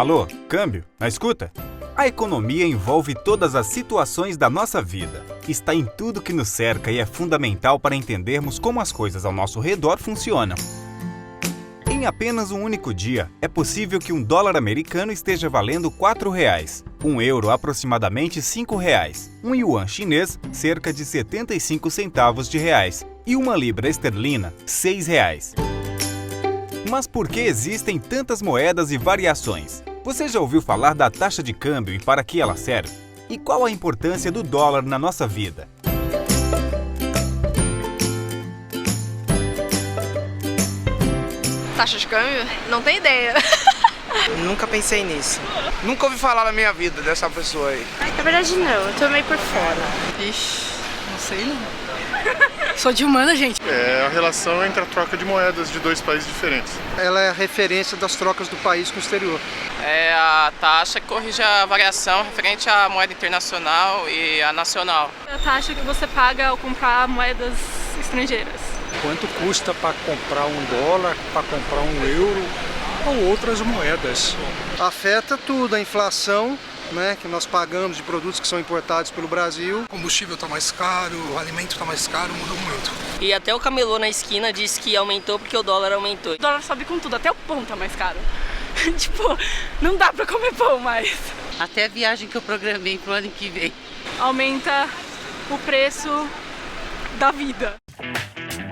Alô, câmbio, na escuta? A economia envolve todas as situações da nossa vida. Está em tudo que nos cerca e é fundamental para entendermos como as coisas ao nosso redor funcionam. Em apenas um único dia, é possível que um dólar americano esteja valendo R$ 4,00, um euro aproximadamente R$ 5,00, um yuan chinês cerca de 75 centavos de reais e uma libra esterlina R$ 6,00. Mas por que existem tantas moedas e variações? Você já ouviu falar da taxa de câmbio e para que ela serve? E qual a importância do dólar na nossa vida? Taxa de câmbio? Não tenho ideia. Nunca pensei nisso. Nunca ouvi falar na minha vida dessa pessoa aí. Na verdade não, eu tô meio por fora. Ixi, não sei não. Sou de humana, gente. É a relação entre a troca de moedas de dois países diferentes. Ela é a referência das trocas do país com o exterior. É a taxa que corrige a variação referente à moeda internacional e à nacional. É a taxa que você paga ao comprar moedas estrangeiras. Quanto custa para comprar um dólar, para comprar um euro ou outras moedas. Afeta tudo, a inflação, né, que nós pagamos de produtos que são importados pelo Brasil. O combustível está mais caro, o alimento está mais caro, mudou muito. E até o camelô na esquina disse que aumentou porque o dólar aumentou. O dólar sobe com tudo, até o pão tá mais caro. Tipo, não dá pra comer pão mais. Até a viagem que eu programei pro ano que vem. Aumenta o preço da vida.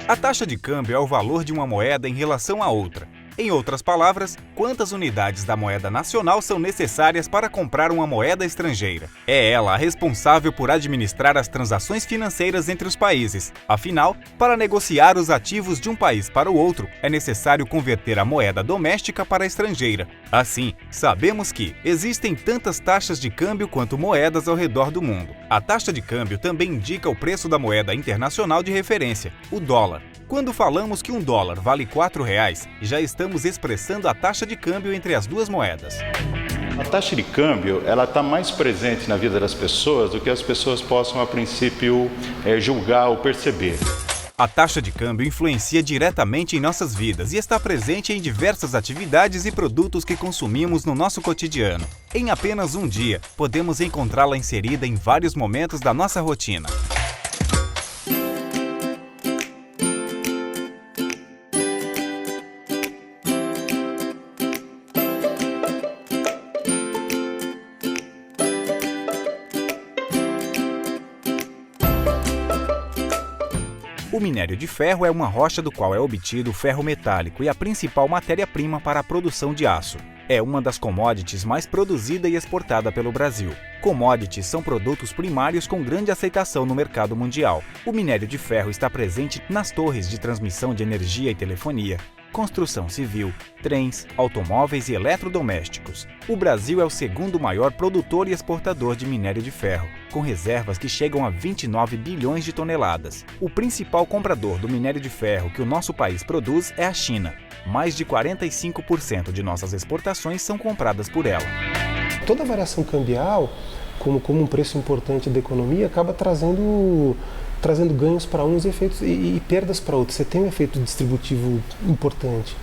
A taxa de câmbio é o valor de uma moeda em relação a outra. Em outras palavras, quantas unidades da moeda nacional são necessárias para comprar uma moeda estrangeira? É ela a responsável por administrar as transações financeiras entre os países. Afinal, para negociar os ativos de um país para o outro, é necessário converter a moeda doméstica para a estrangeira. Assim, sabemos que existem tantas taxas de câmbio quanto moedas ao redor do mundo. A taxa de câmbio também indica o preço da moeda internacional de referência, o dólar. Quando falamos que um dólar vale R$ 4,00, já estamos expressando a taxa de câmbio entre as duas moedas. A taxa de câmbio ela está mais presente na vida das pessoas do que as pessoas possam, a princípio, julgar ou perceber. A taxa de câmbio influencia diretamente em nossas vidas e está presente em diversas atividades e produtos que consumimos no nosso cotidiano. Em apenas um dia, podemos encontrá-la inserida em vários momentos da nossa rotina. O minério de ferro é uma rocha do qual é obtido o ferro metálico e a principal matéria-prima para a produção de aço. É uma das commodities mais produzida e exportada pelo Brasil. Commodities são produtos primários com grande aceitação no mercado mundial. O minério de ferro está presente nas torres de transmissão de energia e telefonia, construção civil, trens, automóveis e eletrodomésticos. O Brasil é o segundo maior produtor e exportador de minério de ferro, com reservas que chegam a 29 bilhões de toneladas. O principal comprador do minério de ferro que o nosso país produz é a China. Mais de 45% de nossas exportações são compradas por ela. Toda a variação cambial, como um preço importante da economia, acaba trazendo ganhos para uns e perdas para outros. Você tem um efeito distributivo importante.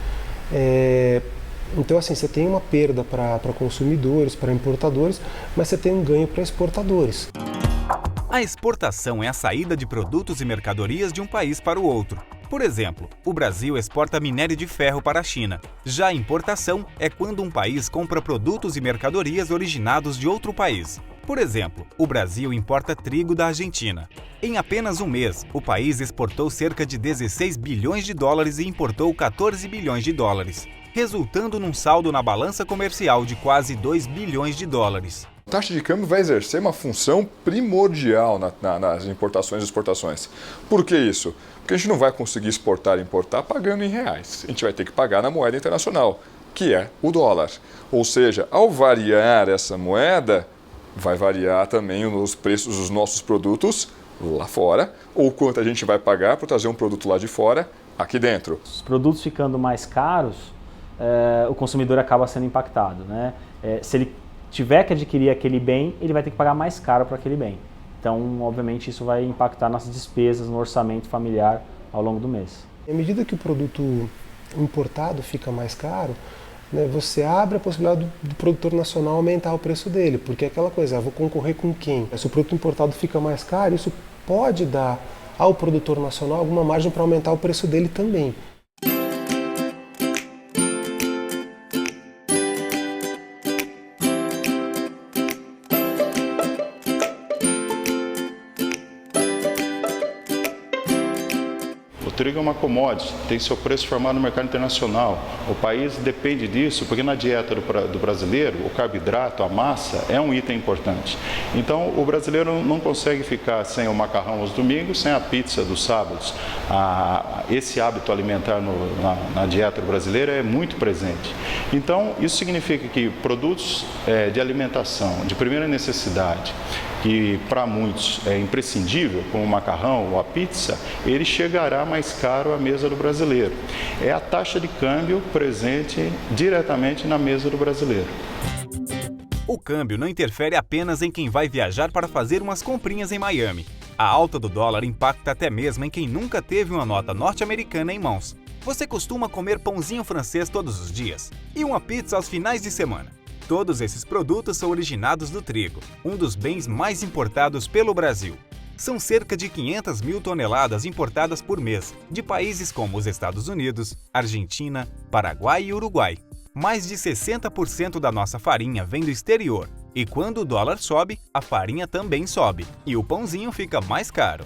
Então, assim, você tem uma perda para consumidores, para importadores, mas você tem um ganho para exportadores. A exportação é a saída de produtos e mercadorias de um país para o outro. Por exemplo, o Brasil exporta minério de ferro para a China. Já a importação é quando um país compra produtos e mercadorias originados de outro país. Por exemplo, o Brasil importa trigo da Argentina. Em apenas um mês, o país exportou cerca de 16 bilhões de dólares e importou 14 bilhões de dólares, resultando num saldo na balança comercial de quase 2 bilhões de dólares. A taxa de câmbio vai exercer uma função primordial nas importações e exportações. Por que isso? Porque a gente não vai conseguir exportar e importar pagando em reais. A gente vai ter que pagar na moeda internacional, que é o dólar. Ou seja, ao variar essa moeda, vai variar também os preços dos nossos produtos lá fora, ou quanto a gente vai pagar para trazer um produto lá de fora, aqui dentro. Os produtos ficando mais caros, o consumidor acaba sendo impactado, né? Se ele tiver que adquirir aquele bem, ele vai ter que pagar mais caro para aquele bem. Então, obviamente, isso vai impactar nossas despesas no orçamento familiar ao longo do mês. À medida que o produto importado fica mais caro, né, você abre a possibilidade do produtor nacional aumentar o preço dele, porque é aquela coisa, vou concorrer com quem? Se o produto importado fica mais caro, isso pode dar ao produtor nacional alguma margem para aumentar o preço dele também. O trigo é uma commodity, tem seu preço formado no mercado internacional. O país depende disso porque na dieta do brasileiro, o carboidrato, a massa, é um item importante. Então, o brasileiro não consegue ficar sem o macarrão aos domingos, sem a pizza dos sábados. Esse hábito alimentar na dieta brasileira é muito presente. Então, isso significa que produtos de alimentação de primeira necessidade, que para muitos é imprescindível, como o macarrão ou a pizza, ele chegará mais caro à mesa do brasileiro. É a taxa de câmbio presente diretamente na mesa do brasileiro. O câmbio não interfere apenas em quem vai viajar para fazer umas comprinhas em Miami. A alta do dólar impacta até mesmo em quem nunca teve uma nota norte-americana em mãos. Você costuma comer pãozinho francês todos os dias e uma pizza aos finais de semana. Todos esses produtos são originados do trigo, um dos bens mais importados pelo Brasil. São cerca de 500 mil toneladas importadas por mês, de países como os Estados Unidos, Argentina, Paraguai e Uruguai. Mais de 60% da nossa farinha vem do exterior, e quando o dólar sobe, a farinha também sobe, e o pãozinho fica mais caro.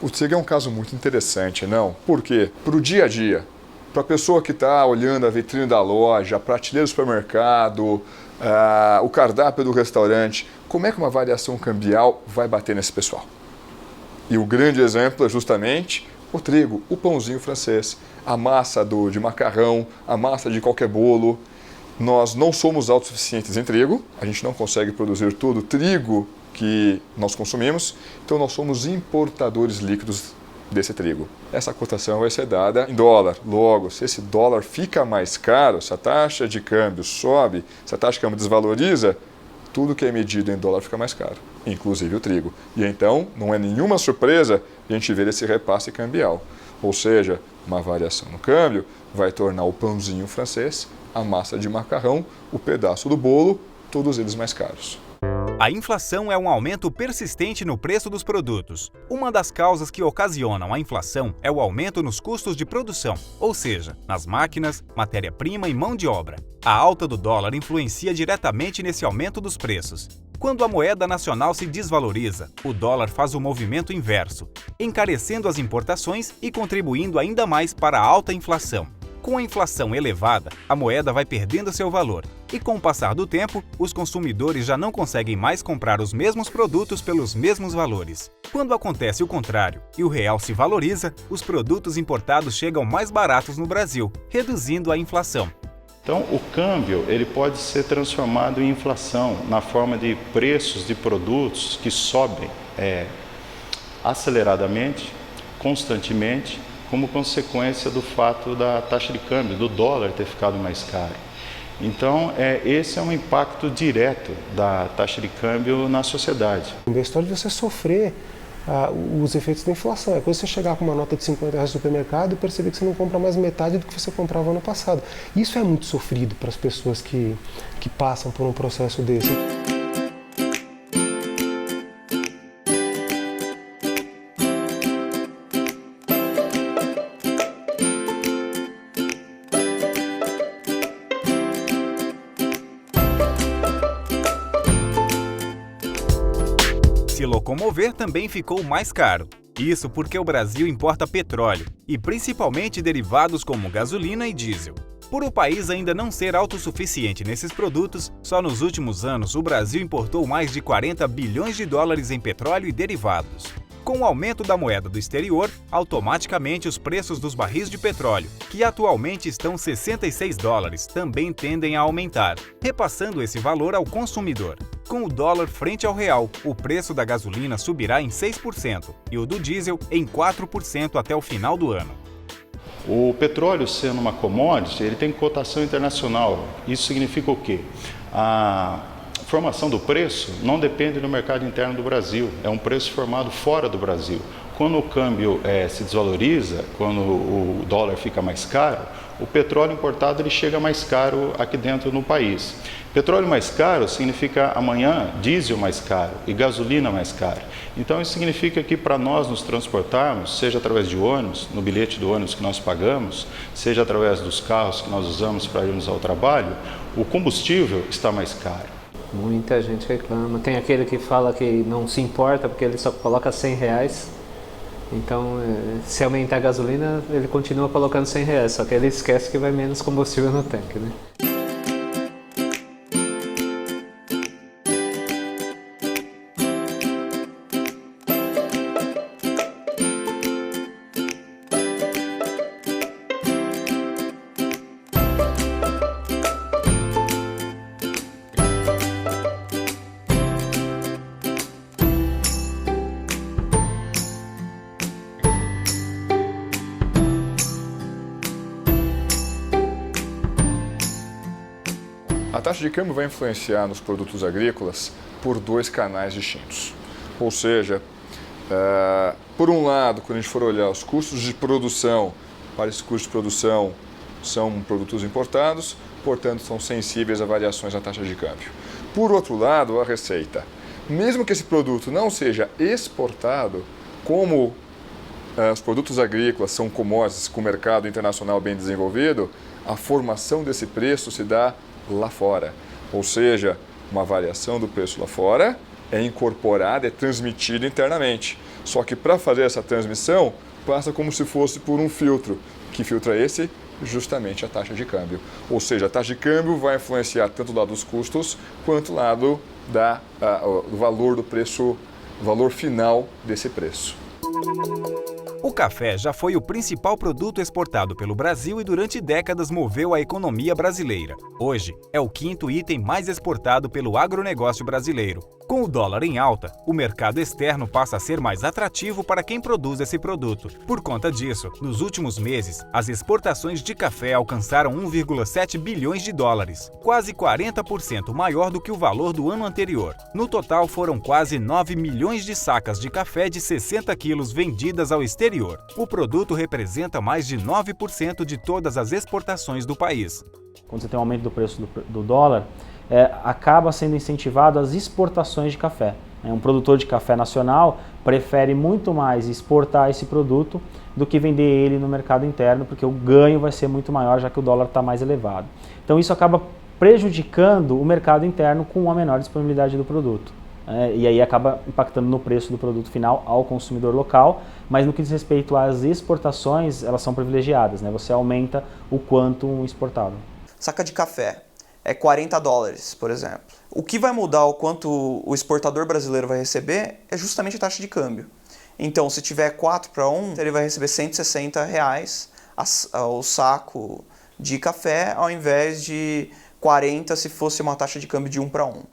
O trigo é um caso muito interessante, não? Por quê? Para o dia a dia, para a pessoa que está olhando a vitrine da loja, a prateleira do supermercado, o cardápio do restaurante, como é que uma variação cambial vai bater nesse pessoal? E o grande exemplo é justamente o trigo, o pãozinho francês, a massa de macarrão, a massa de qualquer bolo. Nós não somos autossuficientes em trigo, a gente não consegue produzir todo o trigo que nós consumimos, então nós somos importadores líquidos desse trigo. Essa cotação vai ser dada em dólar. Logo, se esse dólar fica mais caro, se a taxa de câmbio sobe, se a taxa de câmbio desvaloriza, tudo que é medido em dólar fica mais caro, inclusive o trigo. E então, não é nenhuma surpresa a gente ver esse repasse cambial. Ou seja, uma variação no câmbio vai tornar o pãozinho francês, a massa de macarrão, o pedaço do bolo, todos eles mais caros. A inflação é um aumento persistente no preço dos produtos. Uma das causas que ocasionam a inflação é o aumento nos custos de produção, ou seja, nas máquinas, matéria-prima e mão de obra. A alta do dólar influencia diretamente nesse aumento dos preços. Quando a moeda nacional se desvaloriza, o dólar faz o movimento inverso, encarecendo as importações e contribuindo ainda mais para a alta inflação. Com a inflação elevada, a moeda vai perdendo seu valor e, com o passar do tempo, os consumidores já não conseguem mais comprar os mesmos produtos pelos mesmos valores. Quando acontece o contrário e o real se valoriza, os produtos importados chegam mais baratos no Brasil, reduzindo a inflação. Então, o câmbio ele pode ser transformado em inflação na forma de preços de produtos que sobem aceleradamente, constantemente, como consequência do fato da taxa de câmbio, do dólar ter ficado mais caro. Então, esse é um impacto direto da taxa de câmbio na sociedade. A história de você sofrer os efeitos da inflação. É coisa você chegar com uma nota de R$50 no supermercado e perceber que você não compra mais metade do que você comprava ano passado. Isso é muito sofrido para as pessoas que passam por um processo desse. Se locomover também ficou mais caro. Isso porque o Brasil importa petróleo, e principalmente derivados como gasolina e diesel. Por o país ainda não ser autossuficiente nesses produtos, só nos últimos anos o Brasil importou mais de 40 bilhões de dólares em petróleo e derivados. Com o aumento da moeda do exterior, automaticamente os preços dos barris de petróleo, que atualmente estão $66, também tendem a aumentar, repassando esse valor ao consumidor. Com o dólar frente ao real, o preço da gasolina subirá em 6% e o do diesel em 4% até o final do ano. O petróleo, sendo uma commodity, ele tem cotação internacional. Isso significa o quê? Formação do preço não depende do mercado interno do Brasil, é um preço formado fora do Brasil. Quando o câmbio se desvaloriza, quando o dólar fica mais caro, o petróleo importado ele chega mais caro aqui dentro no país. Petróleo mais caro significa amanhã diesel mais caro e gasolina mais caro. Então isso significa que para nós nos transportarmos, seja através de ônibus, no bilhete do ônibus que nós pagamos, seja através dos carros que nós usamos para irmos ao trabalho, o combustível está mais caro. Muita gente reclama. Tem aquele que fala que não se importa porque ele só coloca R$100. Então, se aumentar a gasolina, ele continua colocando R$100. Só que ele esquece que vai menos combustível no tanque, né? A taxa de câmbio vai influenciar nos produtos agrícolas por dois canais distintos. Ou seja, por um lado, quando a gente for olhar os custos de produção, para esse custo de produção são produtos importados, portanto são sensíveis a variações na taxa de câmbio. Por outro lado, a receita. Mesmo que esse produto não seja exportado, como os produtos agrícolas são commodities com o mercado internacional bem desenvolvido, a formação desse preço se dá lá fora. Ou seja, uma variação do preço lá fora é incorporada, é transmitida internamente. Só que para fazer essa transmissão, passa como se fosse por um filtro. Que filtro é esse? Justamente a taxa de câmbio. Ou seja, a taxa de câmbio vai influenciar tanto o lado dos custos, quanto o lado do valor do preço, o valor final desse preço. O café já foi o principal produto exportado pelo Brasil e durante décadas moveu a economia brasileira. Hoje, é o quinto item mais exportado pelo agronegócio brasileiro. Com o dólar em alta, o mercado externo passa a ser mais atrativo para quem produz esse produto. Por conta disso, nos últimos meses, as exportações de café alcançaram 1,7 bilhões de dólares, quase 40% maior do que o valor do ano anterior. No total, foram quase 9 milhões de sacas de café de 60 quilos vendidas ao exterior. O produto representa mais de 9% de todas as exportações do país. Quando você tem um aumento do preço do dólar, acaba sendo incentivado as exportações de café. Um produtor de café nacional prefere muito mais exportar esse produto do que vender ele no mercado interno, porque o ganho vai ser muito maior, já que o dólar está mais elevado. Então isso acaba prejudicando o mercado interno com uma menor disponibilidade do produto. E aí acaba impactando no preço do produto final ao consumidor local, mas no que diz respeito às exportações, elas são privilegiadas, né? Você aumenta o quanto exportado. Saca de café é 40 dólares, por exemplo. O que vai mudar o quanto o exportador brasileiro vai receber é justamente a taxa de câmbio. Então, se tiver 4-1, ele vai receber R$160 o saco de café, ao invés de 40 se fosse uma taxa de câmbio de 1-1.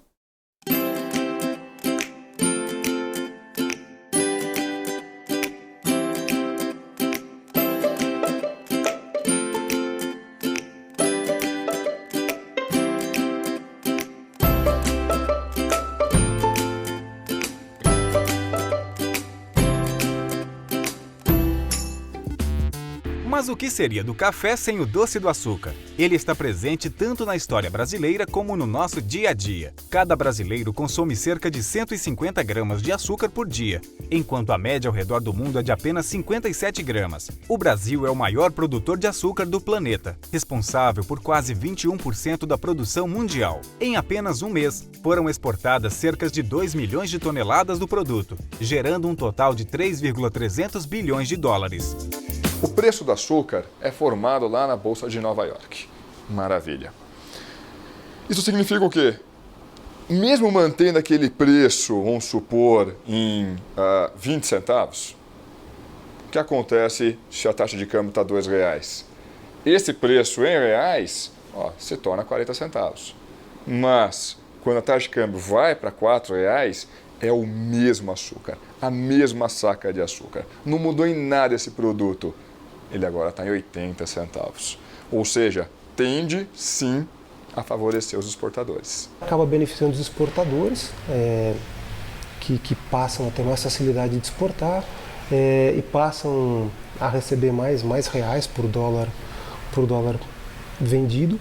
Mas o que seria do café sem o doce do açúcar? Ele está presente tanto na história brasileira como no nosso dia a dia. Cada brasileiro consome cerca de 150 gramas de açúcar por dia, enquanto a média ao redor do mundo é de apenas 57 gramas. O Brasil é o maior produtor de açúcar do planeta, responsável por quase 21% da produção mundial. Em apenas um mês, foram exportadas cerca de 2 milhões de toneladas do produto, gerando um total de 3,300 bilhões de dólares. O preço do açúcar é formado lá na Bolsa de Nova York. Maravilha. Isso significa o quê? Mesmo mantendo aquele preço, vamos supor, em 20 centavos, o que acontece se a taxa de câmbio está R$2? Esse preço em reais se torna 40 centavos. Mas, quando a taxa de câmbio vai para R$4, é o mesmo açúcar, a mesma saca de açúcar. Não mudou em nada esse produto. Ele agora está em 80 centavos. Ou seja, tende sim a favorecer os exportadores. Acaba beneficiando os exportadores, que passam a ter mais facilidade de exportar e passam a receber mais reais por dólar vendido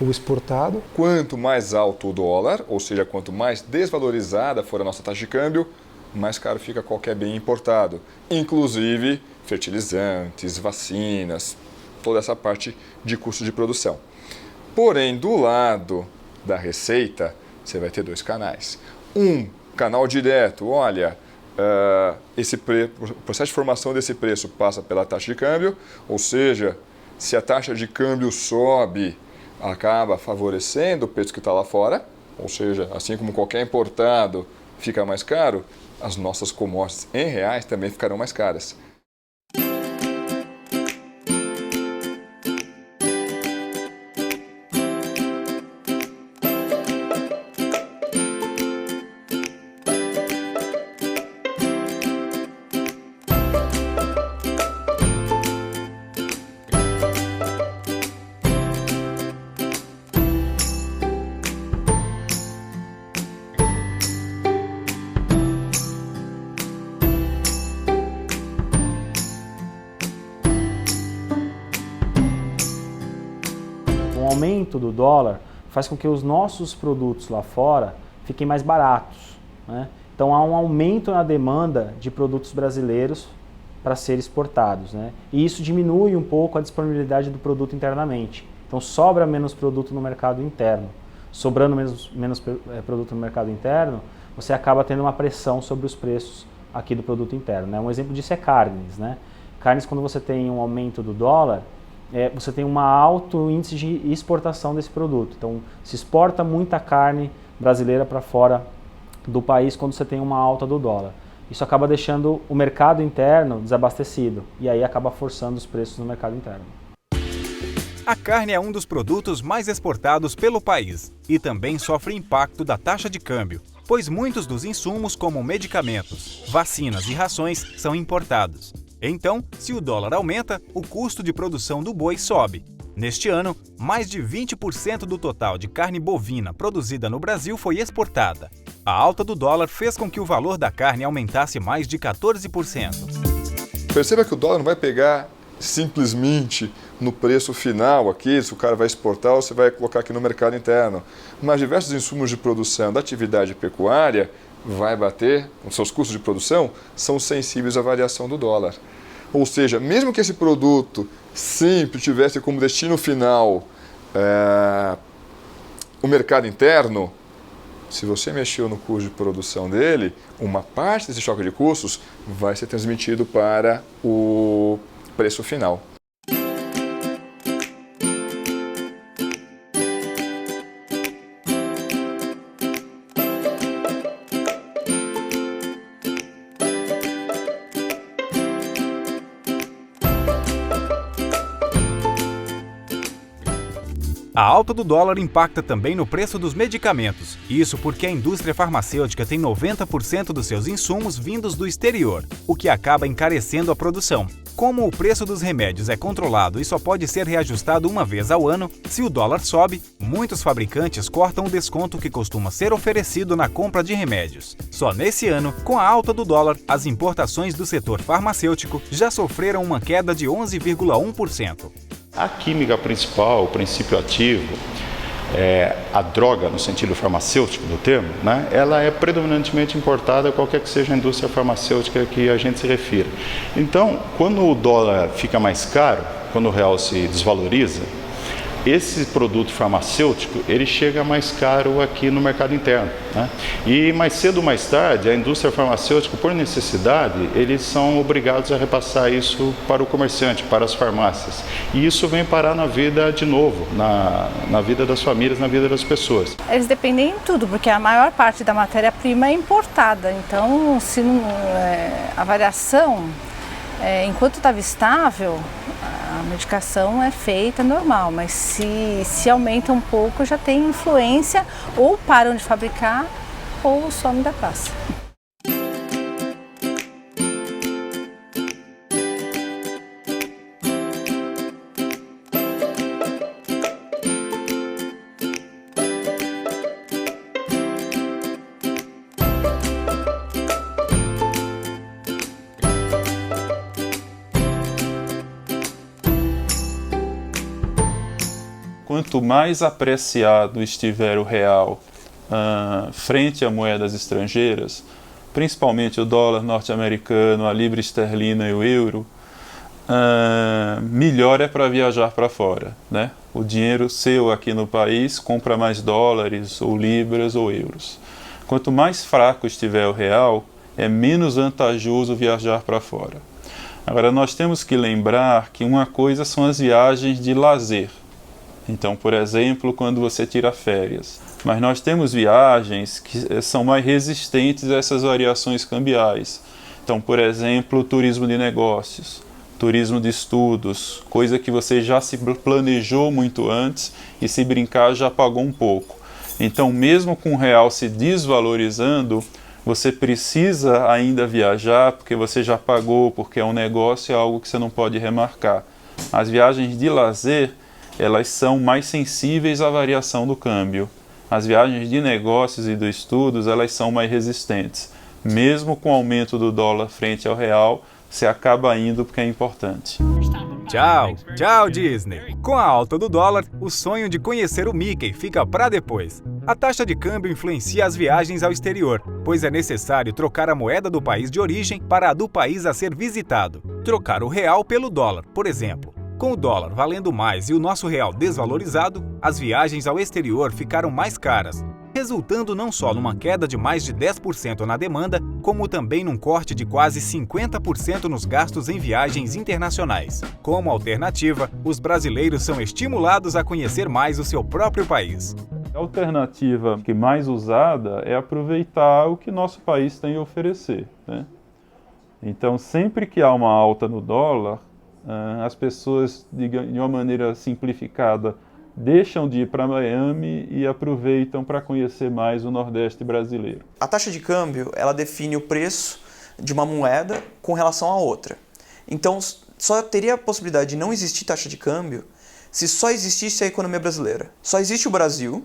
ou exportado. Quanto mais alto o dólar, ou seja, quanto mais desvalorizada for a nossa taxa de câmbio, mais caro fica qualquer bem importado, inclusive fertilizantes, vacinas, toda essa parte de custo de produção. Porém, do lado da receita, você vai ter dois canais. Um canal direto, olha, o processo de formação desse preço passa pela taxa de câmbio, ou seja, se a taxa de câmbio sobe, acaba favorecendo o preço que está lá fora, ou seja, assim como qualquer importado fica mais caro, as nossas commodities em reais também ficarão mais caras. O aumento do dólar faz com que os nossos produtos lá fora fiquem mais baratos, né? Então há um aumento na demanda de produtos brasileiros para serem exportados, né? E isso diminui um pouco a disponibilidade do produto internamente. Então sobra menos produto no mercado interno. Sobrando menos produto no mercado interno, você acaba tendo uma pressão sobre os preços aqui do produto interno, né? Um exemplo disso é carnes, né? Carnes, quando você tem um aumento do dólar, você tem um alto índice de exportação desse produto. Então, se exporta muita carne brasileira para fora do país quando você tem uma alta do dólar. Isso acaba deixando o mercado interno desabastecido e aí acaba forçando os preços no mercado interno. A carne é um dos produtos mais exportados pelo país e também sofre impacto da taxa de câmbio, pois muitos dos insumos, como medicamentos, vacinas e rações, são importados. Então, se o dólar aumenta, o custo de produção do boi sobe. Neste ano, mais de 20% do total de carne bovina produzida no Brasil foi exportada. A alta do dólar fez com que o valor da carne aumentasse mais de 14%. Perceba que o dólar não vai pegar simplesmente no preço final aqui, se o cara vai exportar ou se vai colocar aqui no mercado interno. Mas diversos insumos de produção da atividade pecuária vai bater, os seus custos de produção são sensíveis à variação do dólar. Ou seja, mesmo que esse produto sempre tivesse como destino final o mercado interno, se você mexeu no custo de produção dele, uma parte desse choque de custos vai ser transmitido para o preço final. A alta do dólar impacta também no preço dos medicamentos. Isso porque a indústria farmacêutica tem 90% dos seus insumos vindos do exterior, o que acaba encarecendo a produção. Como o preço dos remédios é controlado e só pode ser reajustado uma vez ao ano, se o dólar sobe, muitos fabricantes cortam o desconto que costuma ser oferecido na compra de remédios. Só nesse ano, com a alta do dólar, as importações do setor farmacêutico já sofreram uma queda de 11,1%. A química principal, o princípio ativo, a droga no sentido farmacêutico do termo, né, ela é predominantemente importada qualquer que seja a indústria farmacêutica que a gente se refira. Então, quando o dólar fica mais caro, quando o real se desvaloriza, esse produto farmacêutico ele chega mais caro aqui no mercado interno, né? E mais cedo ou mais tarde, a indústria farmacêutica, por necessidade, eles são obrigados a repassar isso para o comerciante, para as farmácias. E isso vem parar na vida de novo, na vida das famílias, na vida das pessoas. Eles dependem de tudo, porque a maior parte da matéria-prima é importada. Então, se não, a variação, enquanto estava estável, a medicação é feita normal, mas se aumenta um pouco já tem influência, ou param de fabricar ou some da praça. quanto mais apreciado estiver o real frente a moedas estrangeiras, principalmente o dólar norte-americano, a libra esterlina e o euro, melhor é para viajar para fora, né? O dinheiro seu aqui no país compra mais dólares, ou libras, ou euros. Quanto mais fraco estiver o real, é menos vantajoso viajar para fora. Agora, nós temos que lembrar que uma coisa são as viagens de lazer. Então, por exemplo, quando você tira férias. Mas nós temos viagens que são mais resistentes a essas variações cambiais. Então, por exemplo, o turismo de negócios, turismo de estudos, coisa que você já se planejou muito antes e, se brincar, já pagou um pouco. Então, mesmo com o real se desvalorizando, você precisa ainda viajar porque você já pagou, porque é um negócio, é algo que você não pode remarcar. As viagens de lazer, elas são mais sensíveis à variação do câmbio. As viagens de negócios e de estudos, elas são mais resistentes. Mesmo com o aumento do dólar frente ao real, você acaba indo porque é importante. Tchau, tchau Disney! Com a alta do dólar, o sonho de conhecer o Mickey fica para depois. A taxa de câmbio influencia as viagens ao exterior, pois é necessário trocar a moeda do país de origem para a do país a ser visitado. Trocar o real pelo dólar, por exemplo. Com o dólar valendo mais e o nosso real desvalorizado, as viagens ao exterior ficaram mais caras, resultando não só numa queda de mais de 10% na demanda, como também num corte de quase 50% nos gastos em viagens internacionais. Como alternativa, os brasileiros são estimulados a conhecer mais o seu próprio país. A alternativa que mais usada é aproveitar o que nosso país tem a oferecer, né? Então, sempre que há uma alta no dólar, as pessoas, de uma maneira simplificada, deixam de ir para Miami e aproveitam para conhecer mais o Nordeste brasileiro. A taxa de câmbio, ela define o preço de uma moeda com relação a outra. Então, só teria a possibilidade de não existir taxa de câmbio se só existisse a economia brasileira. Só existe o Brasil,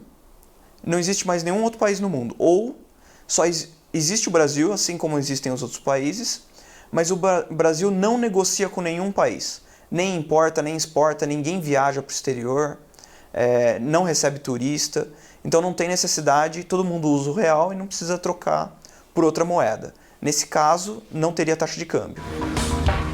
não existe mais nenhum outro país no mundo. Ou só existe o Brasil, assim como existem os outros países, mas o Brasil não negocia com nenhum país. Nem importa, nem exporta, ninguém viaja para o exterior, não recebe turista. Então não tem necessidade, todo mundo usa o real e não precisa trocar por outra moeda. Nesse caso, não teria taxa de câmbio.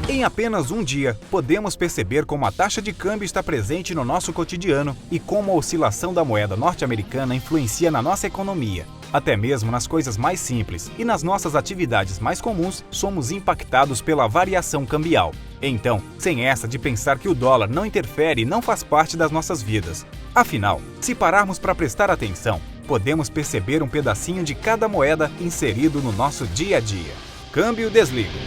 Em apenas um dia, podemos perceber como a taxa de câmbio está presente no nosso cotidiano e como a oscilação da moeda norte-americana influencia na nossa economia. Até mesmo nas coisas mais simples e nas nossas atividades mais comuns, somos impactados pela variação cambial. Então, sem essa de pensar que o dólar não interfere e não faz parte das nossas vidas. Afinal, se pararmos para prestar atenção, podemos perceber um pedacinho de cada moeda inserido no nosso dia a dia. Câmbio desligo.